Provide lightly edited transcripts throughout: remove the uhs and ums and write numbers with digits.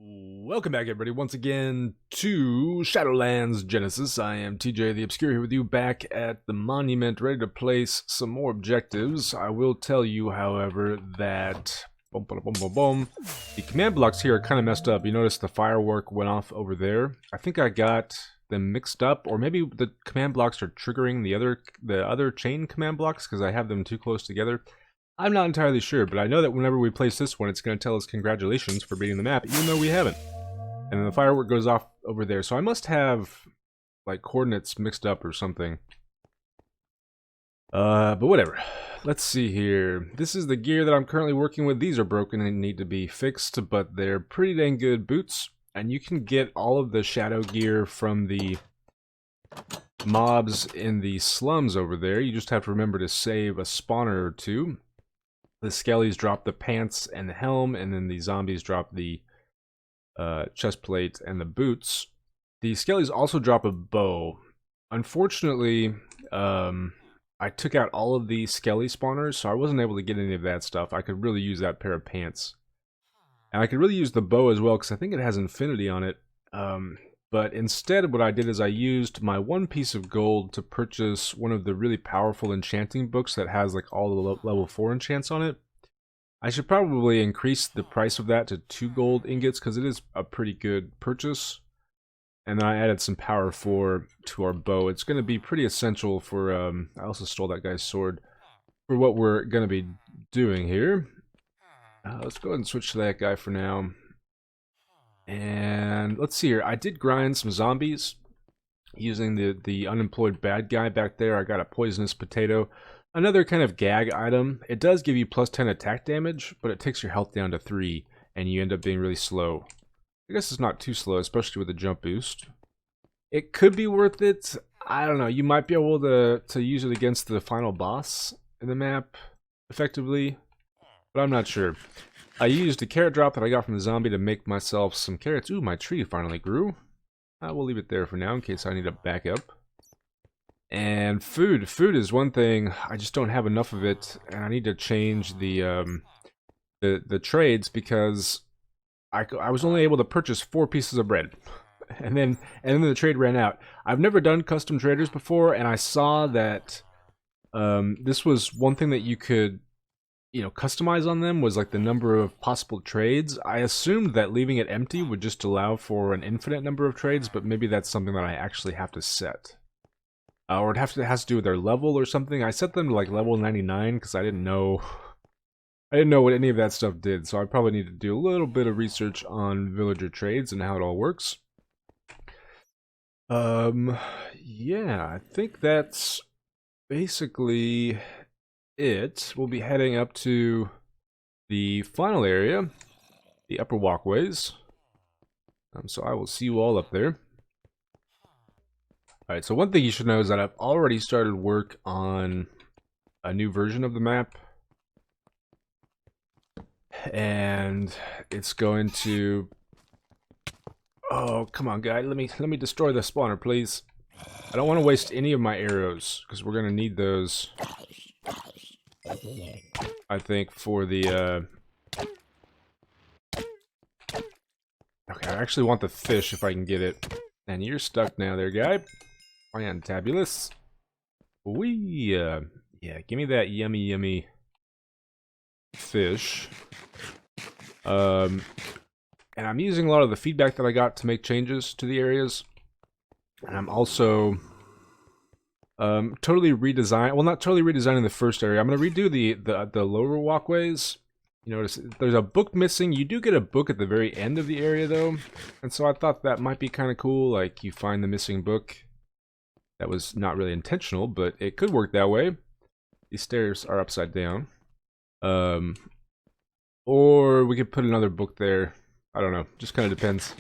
Welcome back, everybody, once again to Shadowlands Genesis. I am TJ the Obscure here with you back at the monument, ready to place some more objectives. I will tell you, however, that the command blocks here are kind of messed up. You notice the firework went off over there. I think I got them mixed up, or maybe the command blocks are triggering the other chain command blocks because I have them too close together. I'm not entirely sure, but I know that whenever we place this one, it's going to tell us congratulations for beating the map, even though we haven't. And then the firework goes off over there, so I must have, like, coordinates mixed up or something. But whatever. Let's see here. This is the gear that I'm currently working with. These are broken and need to be fixed, but they're pretty dang good boots. And you can get all of the shadow gear from the mobs in the slums over there. You just have to remember to save a spawner or two. The skellies drop the pants and the helm, and then the zombies drop the chest plate and the boots. The skellies also drop a bow. Unfortunately, I took out all of the skelly spawners, so I wasn't able to get any of that stuff. I could really use that pair of pants. And I could really use the bow as well, because I think it has infinity on it. But instead, what I did is I used my one piece of gold to purchase one of the really powerful enchanting books that has like all the level 4 enchants on it. I should probably increase the price of that to 2 gold ingots because it is a pretty good purchase. And then I added some power 4 to our bow. It's going to be pretty essential for, I also stole that guy's sword, for what we're going to be doing here. Let's go ahead and switch to that guy for now. And let's see here. I did grind some zombies using the unemployed bad guy back there. I got a poisonous potato. Another kind of gag item. It does give you plus 10 attack damage, but it takes your health down to 3, and you end up being really slow. I guess it's not too slow, especially with a jump boost. It could be worth it. I don't know. You might be able to use it against the final boss in the map effectively, but I'm not sure. I used a carrot drop that I got from the zombie to make myself some carrots. Ooh, my tree finally grew. We'll leave it there for now in case I need to back up. And food. Food is one thing. I just don't have enough of it, and I need to change the trades because I was only able to purchase 4 pieces of bread. And then the trade ran out. I've never done custom traders before, and I saw that this was one thing that you could, you know, customize on them was like the number of possible trades. I assumed that leaving it empty would just allow for an infinite number of trades, but maybe that's something that I actually have to set. Or it has to do with their level or something. I set them to like level 99 because I didn't know what any of that stuff did, so I probably need to do a little bit of research on villager trades and how it all works. Yeah, I think that's basically it. We'll be heading up to the final area, the upper walkways. So I will see you all up there. Alright, so one thing you should know is that I've already started work on a new version of the map. And it's going to... Oh, come on, guy. Let me destroy the spawner, please. I don't want to waste any of my arrows, because we're going to need those, I think, for the, Okay, I actually want the fish if I can get it. And you're stuck now there, guy. Fantabulous. Wee! Yeah, give me that yummy, yummy fish. And I'm using a lot of the feedback that I got to make changes to the areas. And I'm also totally redesign. Well, not totally redesigning the first area. I'm going to redo the lower walkways. You notice there's a book missing. You do get a book at the very end of the area, though. And so I thought that might be kind of cool. Like, you find the missing book. That was not really intentional, but it could work that way. These stairs are upside down. Or we could put another book there. I don't know. Just kind of depends.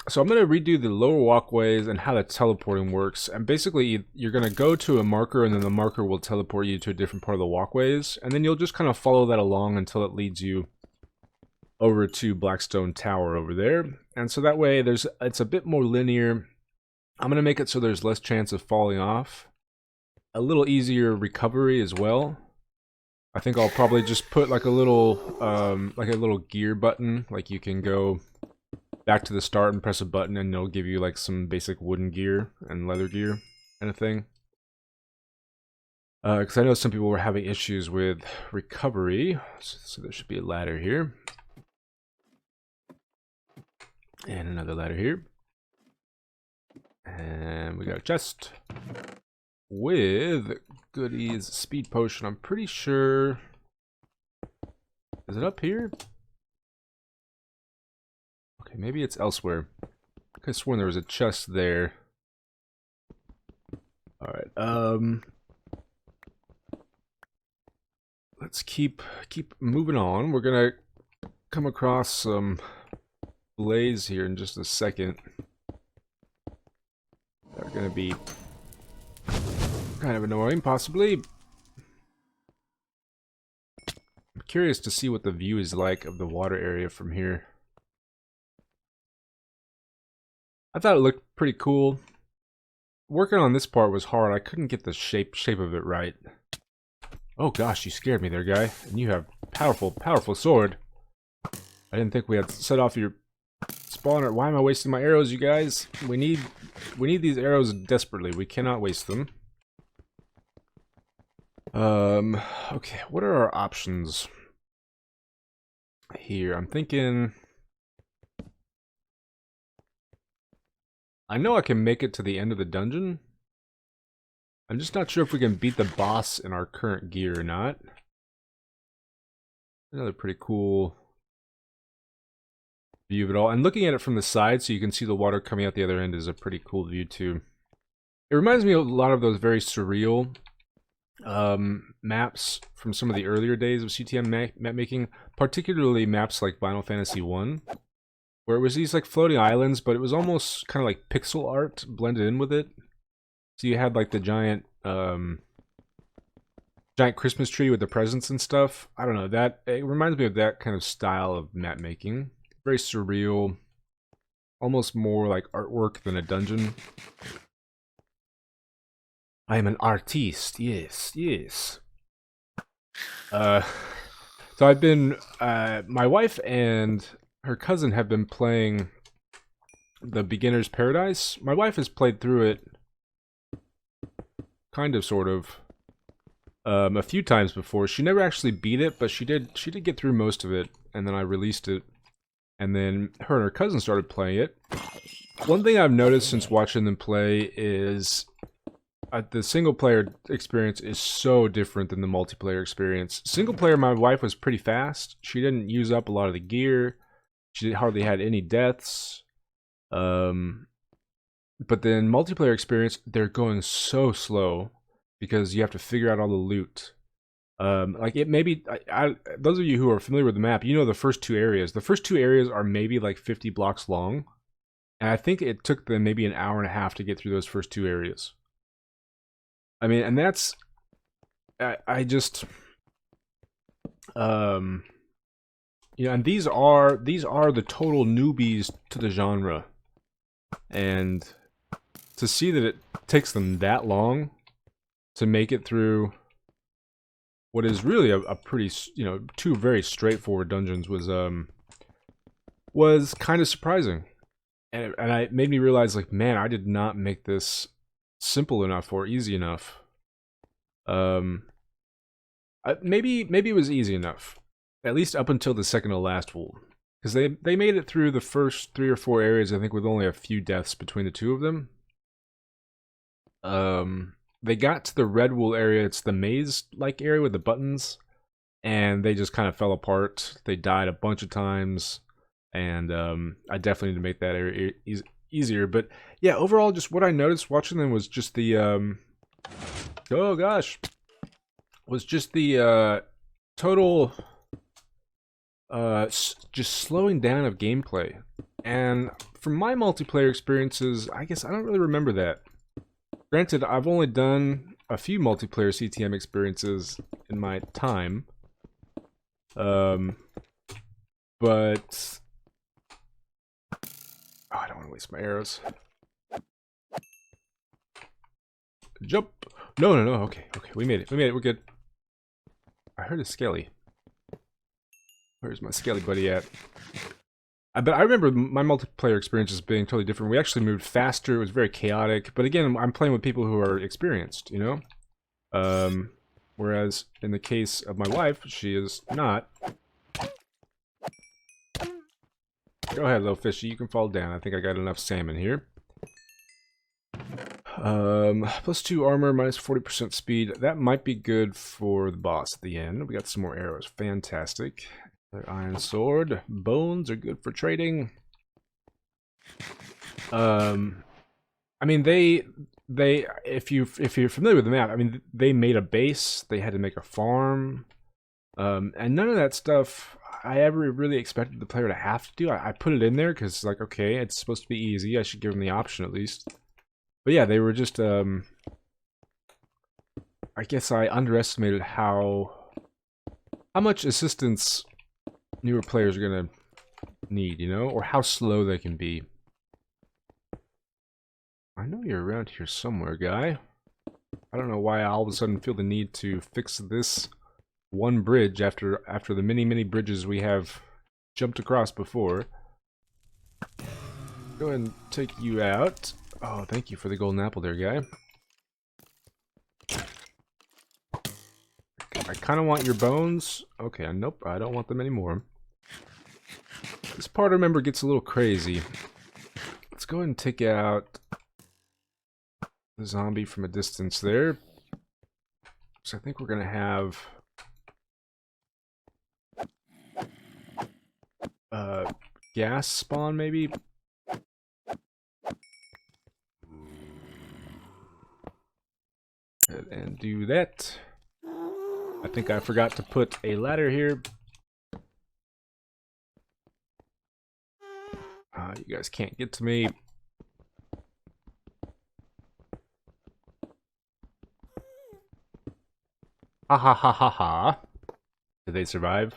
So I'm going to redo the lower walkways and how the teleporting works. And basically, you're going to go to a marker, and then the marker will teleport you to a different part of the walkways. And then you'll just kind of follow that along until it leads you over to Blackstone Tower over there. And so that way, it's a bit more linear. I'm going to make it so there's less chance of falling off. A little easier recovery as well. I think I'll probably just put like a little gear button. Like you can go back to the start and press a button and it'll give you like some basic wooden gear and leather gear kind of thing. Because I know some people were having issues with recovery. So there should be a ladder here. And another ladder here. And we got a chest with goodies, speed potion. I'm pretty sure. Is it up here? Okay, maybe it's elsewhere. I could have sworn there was a chest there. Alright, let's keep moving on. We're gonna come across some blaze here in just a second. They're gonna be kind of annoying, possibly. I'm curious to see what the view is like of the water area from here. I thought it looked pretty cool. Working on this part was hard. I couldn't get the shape of it right. Oh gosh, you scared me there, guy. And you have powerful sword. I didn't think we had set off your spawner. Why am I wasting my arrows, you guys? We need these arrows desperately. We cannot waste them. Okay, what are our options here? I'm thinking I know I can make it to the end of the dungeon. I'm just not sure if we can beat the boss in our current gear or not. Another pretty cool view of it all. And looking at it from the side so you can see the water coming out the other end is a pretty cool view too. It reminds me a lot of those very surreal maps from some of the earlier days of CTM map making, particularly maps like Final Fantasy 1, where it was these like floating islands, but it was almost kind of like pixel art blended in with it. So you had like the giant Christmas tree with the presents and stuff. I don't know, that it reminds me of that kind of style of map making. Very surreal, almost more like artwork than a dungeon. I am an artiste, yes. So I've been, my wife and her cousin have been playing the Beginner's Paradise. My wife has played through it, kind of, sort of, a few times before. She never actually beat it, but she did get through most of it, and then I released it. And then her and her cousin started playing it. One thing I've noticed since watching them play is the single player experience is so different than the multiplayer experience. Single player, my wife was pretty fast. She didn't use up a lot of the gear. She hardly had any deaths. But then multiplayer experience, they're going so slow because you have to figure out all the loot. Like it maybe those of you who are familiar with the map, you know the first two areas. The first two areas are maybe like 50 blocks long, and I think it took them maybe an hour and a half to get through those first two areas. I mean, and that's I just you know, and these are the total newbies to the genre, and to see that it takes them that long to make it through what is really a pretty, you know, two very straightforward dungeons was kind of surprising, and it made me realize, like, man, I did not make this simple enough or easy enough. Maybe it was easy enough, at least up until the second to last wool, because they made it through the first 3 or 4 areas, I think, with only a few deaths between the two of them. They got to the red wool area. It's the maze-like area with the buttons, and they just kind of fell apart. They died a bunch of times, and I definitely need to make that area easier. But yeah, overall, just what I noticed watching them was just the oh gosh, was just the total just slowing down of gameplay. And from my multiplayer experiences, I guess I don't really remember that. Granted, I've only done a few multiplayer CTM experiences in my time, but oh, I don't want to waste my arrows. Jump! No, okay, we made it, we're good. I heard a skelly. Where's my skelly buddy at? But I remember my multiplayer experiences being totally different. We actually moved faster. It was very chaotic. But again, I'm playing with people who are experienced, you know? Whereas in the case of my wife, she is not. Go ahead, little fishy. You can fall down. I think I got enough salmon here. +2 armor, minus 40% speed. That might be good for the boss at the end. We got some more arrows. Fantastic. Their iron sword. Bones are good for trading. I mean, if you're familiar with the map, I mean, they made a base. They had to make a farm. And none of that stuff I ever really expected the player to have to do. I put it in there because, like, okay, it's supposed to be easy. I should give them the option at least. But yeah, they were just, I guess I underestimated how much assistance newer players are gonna need, you know? Or how slow they can be. I know you're around here somewhere, guy. I don't know why I all of a sudden feel the need to fix this one bridge after the many bridges we have jumped across before. Go ahead and take you out. Oh, thank you for the golden apple there, guy. I kind of want your bones. Okay, nope, I don't want them anymore. This part, I remember, gets a little crazy. Let's go ahead and take out the zombie from a distance there. So I think we're going to have gas spawn, maybe? And do that. I think I forgot to put a ladder here. You guys can't get to me. Ha ha ha ha ha. Did they survive?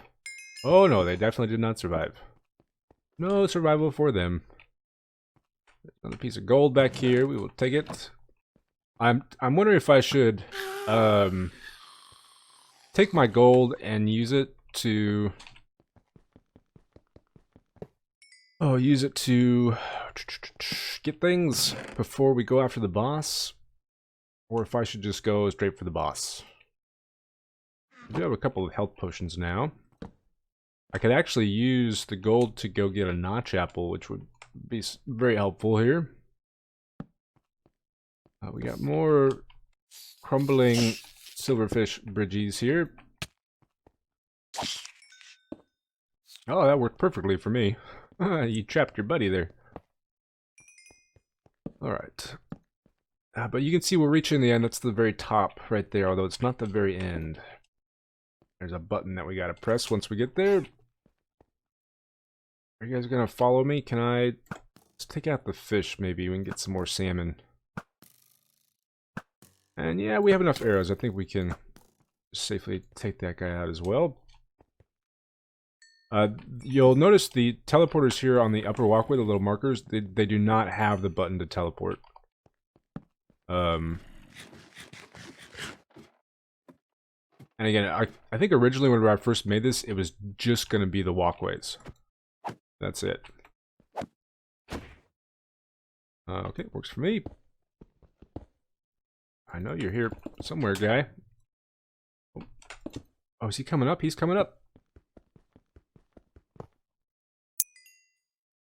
Oh no, they definitely did not survive. No survival for them. There's another piece of gold back here. We will take it. I'm wondering if I should take my gold and use it to get things before we go after the boss, or if I should just go straight for the boss. I do have a couple of health potions now. I could actually use the gold to go get a notch apple, which would be very helpful here. We got more crumbling silverfish bridges here. Oh, that worked perfectly for me. You trapped your buddy there. Alright. But you can see we're reaching the end. That's the very top right there, although it's not the very end. There's a button that we gotta press once we get there. Are you guys gonna follow me? Can I... Let's take out the fish, maybe. We can get some more salmon. And yeah, we have enough arrows. I think we can safely take that guy out as well. You'll notice the teleporters here on the upper walkway, the little markers, they do not have the button to teleport. And again, I think originally when I first made this, it was just going to be the walkways. That's it. Okay, works for me. I know you're here somewhere, guy. Oh, is he coming up? He's coming up.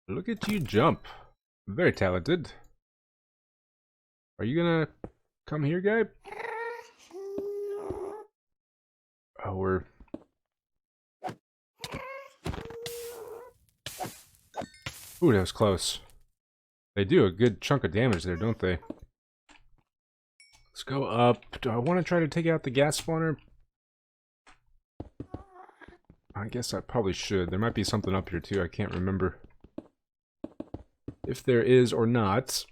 Look at you jump. Very talented. Are you gonna come here, guy? Oh, we're... Ooh, that was close. They do a good chunk of damage there, don't they? Let's go up. Do I want to try to take out the gas spawner? I guess I probably should. There might be something up here too. I can't remember if there is or not.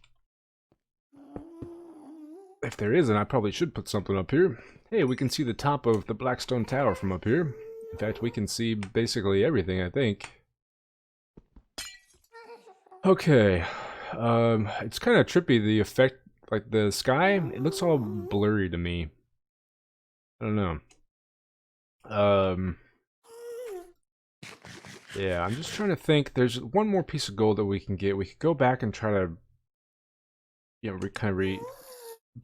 If there isn't, I probably should put something up here. Hey, we can see the top of the Blackstone Tower from up here. In fact, we can see basically everything, I think. Okay. It's kind of trippy, the effect, like the sky, it looks all blurry to me. I don't know. Um, yeah, I'm just trying to think. There's one more piece of gold that we can get. We could go back and try to,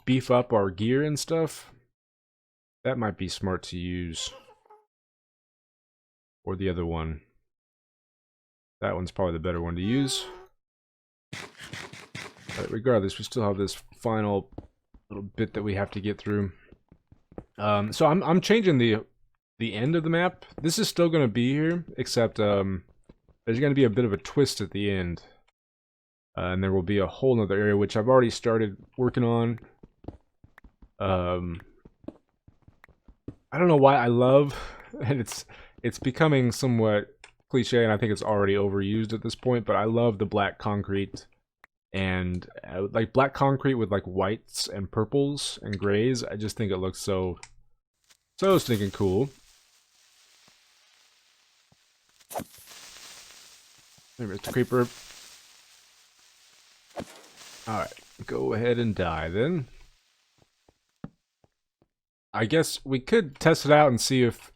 beef up our gear and stuff. That might be smart to use. Or the other one. That one's probably the better one to use. But regardless, we still have this final little bit that we have to get through. So I'm changing the end of the map. This is still going to be here, except there's going to be a bit of a twist at the end. And there will be a whole nother area, which I've already started working on. I don't know why I love, and it's becoming somewhat cliche, and I think it's already overused at this point, but I love the black concrete, and like black concrete with like whites and purples and grays. I just think it looks so stinking cool. Hey, Mr. Creeper. Alright, go ahead and die then. I guess we could test it out and see if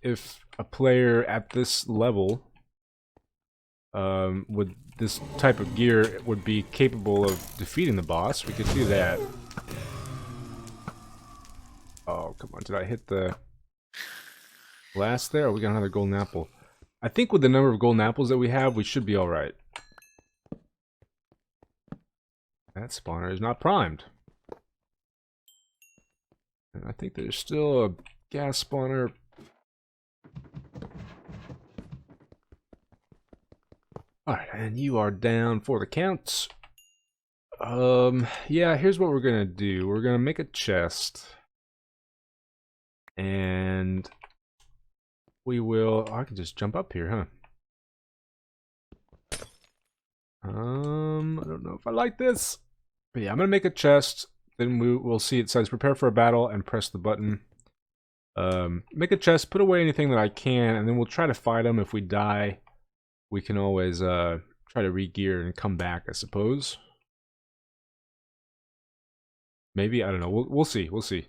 a player at this level with this type of gear would be capable of defeating the boss. We could do that. Oh, come on. Did I hit the glass there? Oh, we got another golden apple. I think with the number of golden apples that we have, we should be alright. That spawner is not primed. And I think there's still a gas spawner. Alright, and you are down for the counts. Yeah, here's what we're gonna do. We're gonna make a chest. And we will... Oh, I can just jump up here, huh? I don't know if I like this. But yeah, I'm gonna make a chest. Then we'll see it says prepare for a battle and press the button. Make a chest, put away anything that I can, and then we'll try to fight them. If we die, we can always try to re-gear and come back, I suppose. Maybe, I don't know. We'll see. We'll see.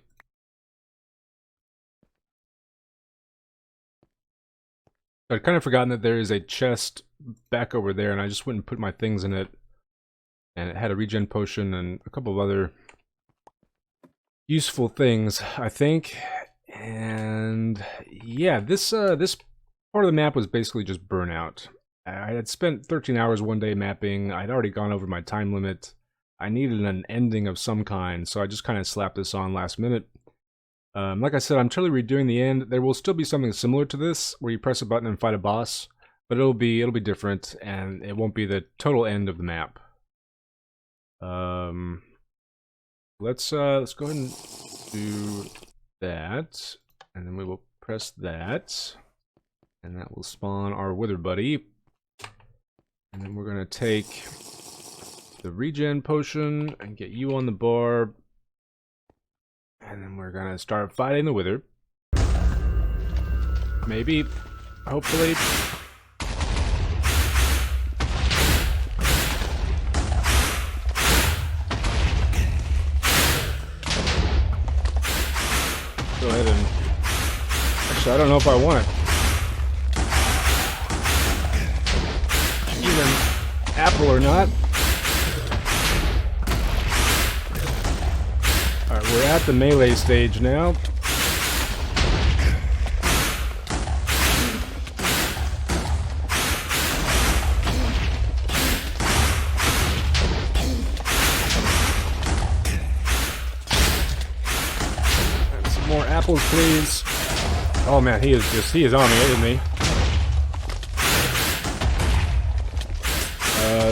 I'd kind of forgotten that there is a chest back over there, and I just went and put my things in it. And it had a regen potion and a couple of other useful things, I think. And yeah, this part of the map was basically just burnout. I had spent 13 hours one day mapping. I'd already gone over my time limit. I needed an ending of some kind, so I just kind of slapped this on last minute. Like I said, I'm totally redoing the end. There will still be something similar to this, where you press a button and fight a boss, but it'll be different, and it won't be the total end of the map. Let's go ahead and do that, and then we will press that, and that will spawn our wither buddy. And then we're gonna take the regen potion and get you on the bar, and then we're gonna start fighting the wither. Maybe, hopefully. Go ahead and... Actually, I don't know if I want it. Even apple or not. Alright, we're at the melee stage now. More apples, please. Oh man, he is on me, isn't he?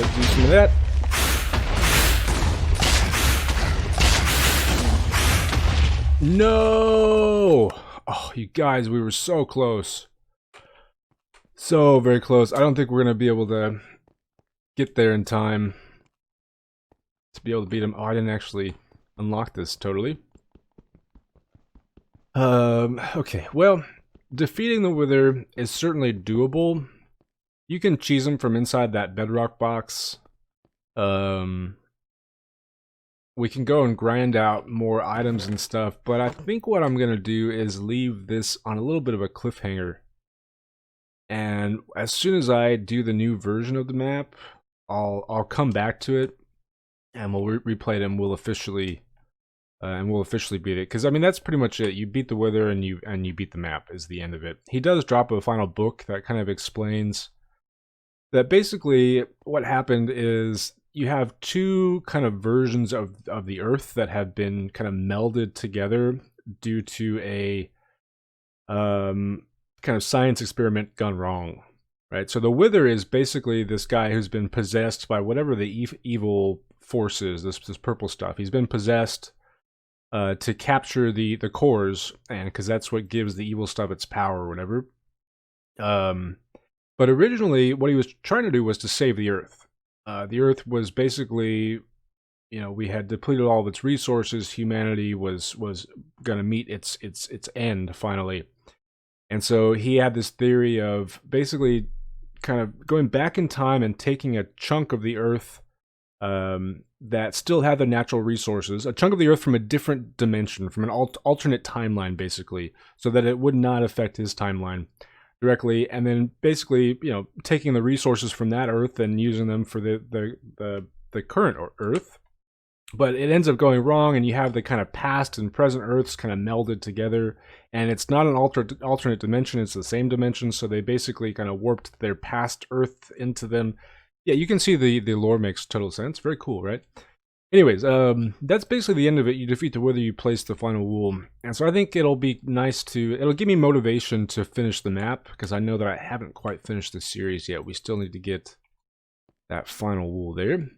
Do some of that. No! Oh, you guys, we were so close. So very close. I don't think we're gonna be able to get there in time to be able to beat him. Oh, I didn't actually unlock this totally. Okay, well, defeating the wither is certainly doable. You can cheese them from inside that bedrock box. we can go and grind out more items and stuff, but I think what I'm gonna do is leave this on a little bit of a cliffhanger. And as soon as I do the new version of the map, I'll come back to it, and we'll replay it, and we'll officially beat it. Because I mean, that's pretty much it. You beat the Wither, and you beat the map is the end of it. He does drop a final book that kind of explains that basically what happened is you have two kind of versions of the Earth that have been kind of melded together due to a kind of science experiment gone wrong, right? So the Wither is basically this guy who's been possessed by whatever the evil force is, this purple stuff. He's been possessed to capture the cores, and because that's what gives the evil stuff its power or whatever. But originally, what he was trying to do was to save the Earth. The Earth was basically, you know, we had depleted all of its resources. Humanity was going to meet its end finally. And so he had this theory of basically kind of going back in time and taking a chunk of the Earth that still had the natural resources, a chunk of the Earth from a different dimension, from an alternate timeline, basically, so that it would not affect his timeline directly, and then basically, you know, taking the resources from that Earth and using them for the current Earth. But it ends up going wrong, and you have the kind of past and present Earths kind of melded together, and it's not an alternate dimension, it's the same dimension, so they basically kind of warped their past Earth into them. Yeah, you can see the lore makes total sense. Very cool, right? Anyways, that's basically the end of it. You defeat the Wither, you place the final wool. And so I think it'll be nice to... It'll give me motivation to finish the map, because I know that I haven't quite finished this series yet. We still need to get that final wool there.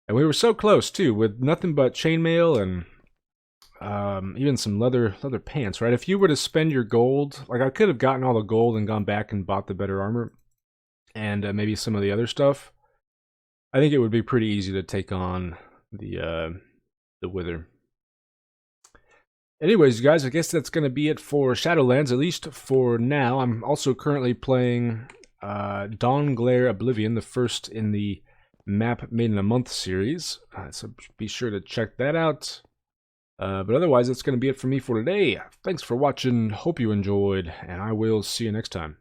And we were so close, too, with nothing but chainmail and even some leather pants, right? If you were to spend your gold... Like, I could have gotten all the gold and gone back and bought the better armor. And maybe some of the other stuff. I think it would be pretty easy to take on the Wither. Anyways, guys, I guess that's going to be it for Shadowlands, at least for now. I'm also currently playing Dawn Glare Oblivion, the first in the Map Made in a Month series. So be sure to check that out. But otherwise, that's going to be it for me for today. Thanks for watching. Hope you enjoyed, and I will see you next time.